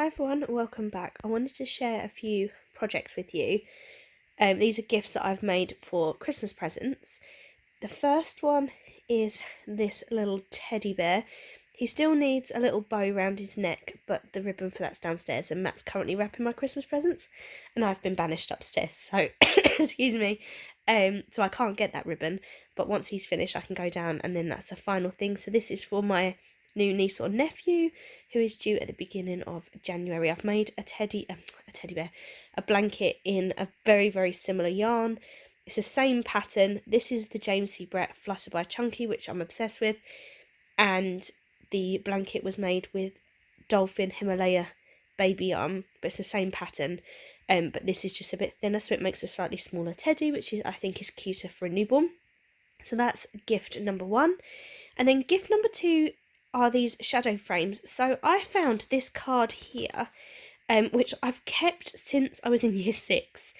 Hi everyone, welcome back. I wanted to share a few projects with you. These are gifts that I've made for Christmas presents. The first one is this little teddy bear. He still needs a little bow around his neck, but the ribbon for that's downstairs, and Matt's currently wrapping my Christmas presents, and I've been banished upstairs, so excuse me. So I can't get that ribbon, but once he's finished I can go down, and then that's the final thing. So this is for my new niece or nephew who is due at the beginning of January. I've made a teddy bear, a blanket in a very similar yarn. It's the same pattern. This is the James C. Brett Flutter by Chunky, which I'm obsessed with, and the blanket was made with Dolphin Himalaya baby yarn, but it's the same pattern, but this is just a bit thinner, so it makes a slightly smaller teddy, which I think is cuter for a newborn. So that's gift number one. And then gift number two are these shadow frames. So I found this card here, which I've kept since I was in year 6.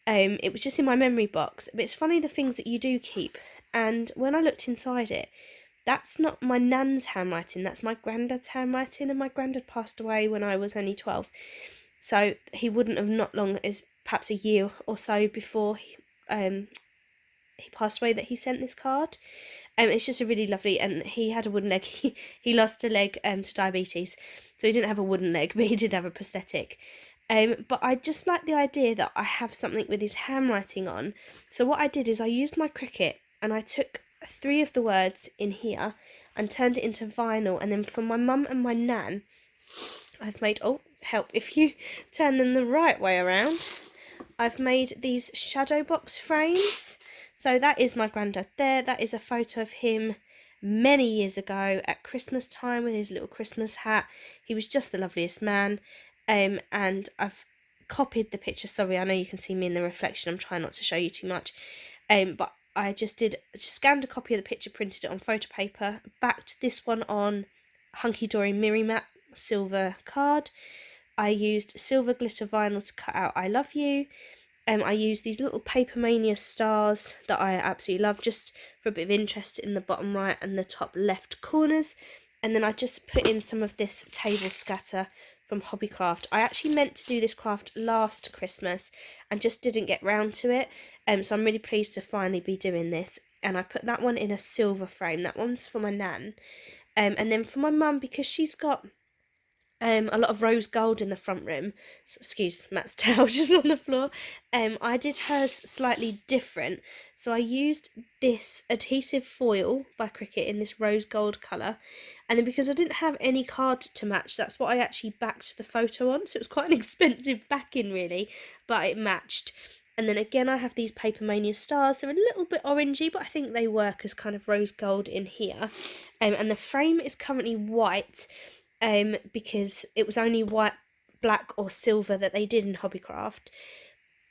It was just in my memory box, but it's funny the things that you do keep. And when I looked inside it, that's not my nan's handwriting, that's my granddad's handwriting, and my granddad passed away when I was only 12. So he wouldn't have not long as perhaps a year or so before he passed away that he sent this card. It's just a really lovely, and he had a wooden leg. He lost a leg to diabetes, so he didn't have a wooden leg, but he did have a prosthetic. But I just like the idea that I have something with his handwriting on. So what I did is I used my Cricut and I took 3 of the words in here and turned it into vinyl, and then for my mum and my nan, I've made, oh, help if you turn them the right way around, I've made these shadow box frames. So that is my granddad there. That is a photo of him many years ago at Christmas time with his little Christmas hat. He was just the loveliest man. And I've copied the picture. Sorry, I know you can see me in the reflection. I'm trying not to show you too much. But I just scanned a copy of the picture, printed it on photo paper, backed this one on Hunky Dory Miri Matte silver card. I used silver glitter vinyl to cut out I love you. I used these little Paper Mania stars that I absolutely love, just for a bit of interest in the bottom right and the top left corners. And then I just put in some of this table scatter from Hobbycraft. I actually meant to do this craft last Christmas and just didn't get round to it. So I'm really pleased to finally be doing this. And I put that one in a silver frame. That one's for my nan. And then for my mum, because she's got a lot of rose gold in the front room. Excuse Matt's towel just on the floor. I did hers slightly different. So I used this adhesive foil by Cricut in this rose gold colour. And then because I didn't have any card to match, that's what I actually backed the photo on. So it was quite an expensive backing really, but it matched. And then again, I have these Paper Mania stars. They're a little bit orangey, but I think they work as kind of rose gold in here. And the frame is currently white. Because it was only white, black or silver that they did in Hobbycraft,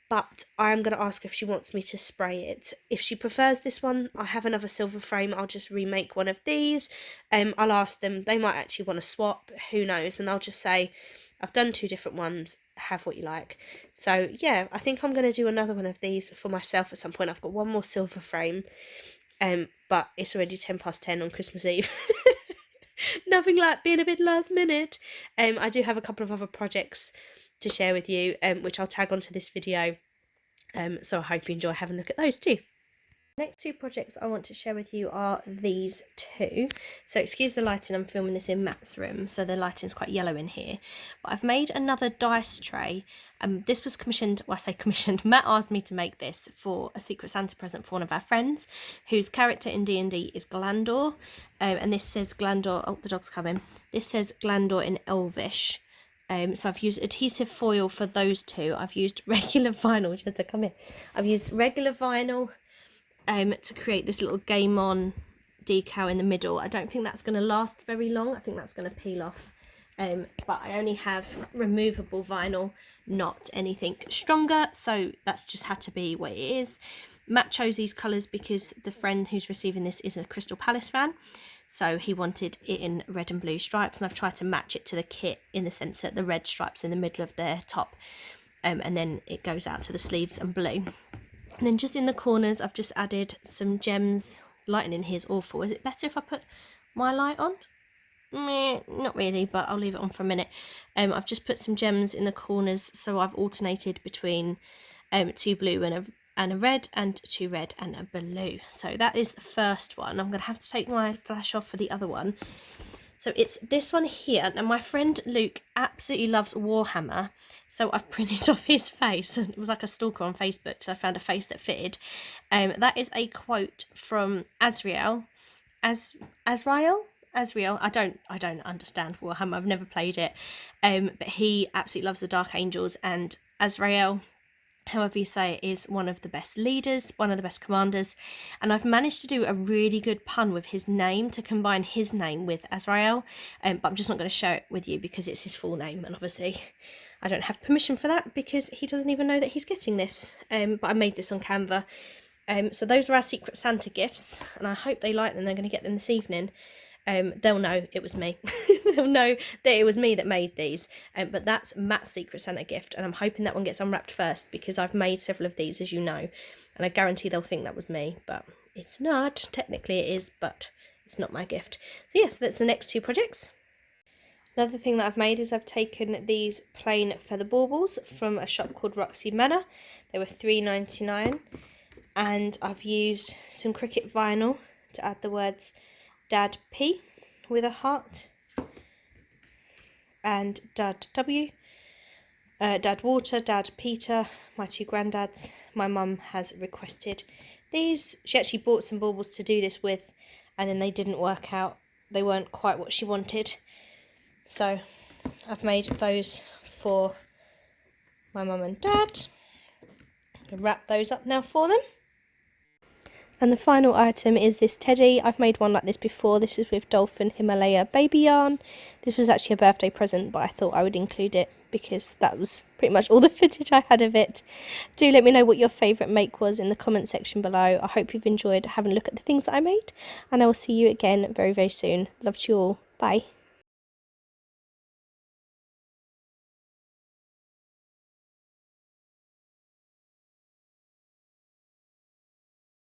but I am going to ask if she wants me to spray it. If she prefers this one, I have another silver frame, I'll just remake one of these. I'll ask them, they might actually want to swap, who knows, and I'll just say, I've done 2 different ones, have what you like. So yeah, I think I'm going to do another one of these for myself at some point. I've got one more silver frame, but it's already 10 past 10 on Christmas Eve. Nothing like being a bit last minute. I do have a couple of other projects to share with you, which I'll tag onto this video. So I hope you enjoy having a look at those too. Next 2 projects I want to share with you are these 2. So excuse the lighting, I'm filming this in Matt's room, so the lighting's quite yellow in here. But I've made another dice tray. This was commissioned, well I say commissioned, Matt asked me to make this for a Secret Santa present for one of our friends, whose character in D&D is Glandor. And this says Glandor, oh the dog's coming, this says Glandor in Elvish. So I've used adhesive foil for those 2. I've used regular vinyl, just to come in. I've used regular vinyl to create this little Game On decal in the middle. I don't think that's going to last very long. I think that's going to peel off. But I only have removable vinyl, not anything stronger. So that's just had to be what it is. Matt chose these colours because the friend who's receiving this is a Crystal Palace fan. So he wanted it in red and blue stripes. And I've tried to match it to the kit in the sense that the red stripes in the middle of their top. And then it goes out to the sleeves and blue. And then just in the corners, I've just added some gems. Lighting in here is awful. Is it better if I put my light on? meh, not really, but I'll leave it on for a minute. I've just put some gems in the corners, so I've alternated between 2 blue and a red, and 2 red and a blue. So that is the first one. I'm going to have to take my flash off for the other one. So it's this one here. Now my friend Luke absolutely loves Warhammer, so I've printed off his face. It was like a stalker on Facebook, so I found a face that fitted. That is a quote from Azrael. Azrael? I don't understand Warhammer. I've never played it. But he absolutely loves the Dark Angels, and Azrael, however you say it, is one of the best leaders, one of the best commanders, and I've managed to do a really good pun with his name to combine his name with Azrael, but I'm just not going to share it with you because it's his full name, and obviously I don't have permission for that because he doesn't even know that he's getting this, but I made this on Canva. So those are our Secret Santa gifts, and I hope they like them. They're going to get them this evening. They'll know it was me. They'll know that it was me that made these. But that's Matt's Secret Santa gift, and I'm hoping that one gets unwrapped first because I've made several of these, as you know, and I guarantee they'll think that was me, but it's not. Technically it is, but it's not my gift. So yes, that's the next 2 projects. Another thing that I've made is I've taken these plain feather baubles from a shop called Roxy Manor. They were £3.99, and I've used some Cricut vinyl to add the words Dad P with a heart, and Dad W, Dad Water, Dad Peter, my 2 granddads. My mum has requested these. She actually bought some baubles to do this with, and then they didn't work out. They weren't quite what she wanted. So I've made those for my mum and dad. I'll wrap those up now for them. And the final item is this teddy. I've made one like this before. This is with Dolphin Himalaya baby yarn. This was actually a birthday present, but I thought I would include it because that was pretty much all the footage I had of it. Do let me know what your favourite make was in the comment section below. I hope you've enjoyed having a look at the things that I made, and I will see you again very, very soon. Love to you all. Bye.